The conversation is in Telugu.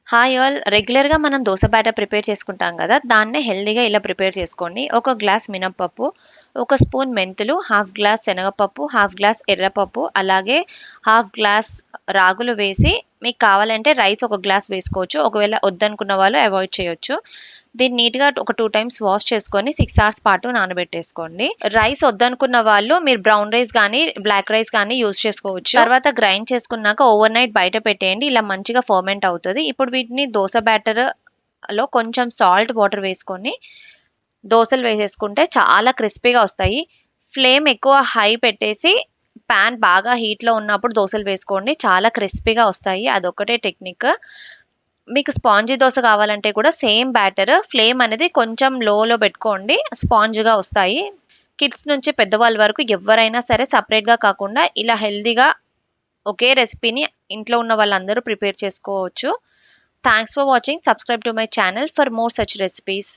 Hi all. రెగ్యులర్‌గా మనం దోస బ్యాటర్ ప్రిపేర్ చేసుకుంటాం గదా! దాన్నే హెల్తీగా ఇలా ప్రిపేర్ చేసుకోండి. ఒక గ్లాస్ మినపప్పు, ఒక స్పూన్ మెంతులు, హాఫ్ గ్లాస్ శనగపప్పు, హాఫ్ గ్లాస్ ఎర్రపప్పు, అలాగే హాఫ్ గ్లాస్ రాగులు వేసి మీకు కావాలంటే రైస్ ఒక గ్లాస్ వేసుకోవచ్చు. ఒకవేళ వద్దనుకున్న వాళ్ళు అవాయిడ్ చేయొచ్చు. దీన్ని నీట్‌గా ఒక 2 టైమ్స్ వాష్ చేసుకొని 6 అవర్స్ పాటు నానబెట్టేసుకోండి. రైస్ వద్దనుకున్న వాళ్ళు మీరు బ్రౌన్ రైస్ గానీ, బ్లాక్ రైస్ గానీ యూజ్ చేసుకోవచ్చు. తర్వాత గ్రైండ్ చేసుకున్నాక ఓవర్ నైట్ బయట పెట్టేయండి. ఇలా మంచిగా ఫర్మెంట్ అవుతది. ఇప్పుడు వీటిని దోస బ్యాటర్‌లో కొంచెం సాల్ట్ వాటర్ వేసుకొని దోసలు వేసేసుకుంటే చాలా క్రిస్పీగా వస్తాయి. ఫ్లేమ్ ఎక్కువ హై పెట్టేసి పాన్ బాగా హీట్‌లో ఉన్నప్పుడు దోసలు వేసుకోండి. చాలా క్రిస్పీగా వస్తాయి. అదొక్కటే టెక్నిక్. మీకు స్పాంజీ దోస కావాలంటే కూడా సేమ్ బ్యాటర్ ఫ్లేమ్ అనేది కొంచెం లోలో పెట్టుకోండి. స్పాంజ్‌గా వస్తాయి. కిడ్స్ నుంచి పెద్దవాళ్ళ వరకు ఎవ్వరైనా సరే సెపరేట్‌గా కాకుండా ఇలా హెల్తీగా ఒకే రెసిపీని ఇంట్లో ఉన్న వాళ్ళందరూ ప్రిపేర్ చేసుకోవచ్చు. Thanks for watching. Subscribe to my channel for more such recipes.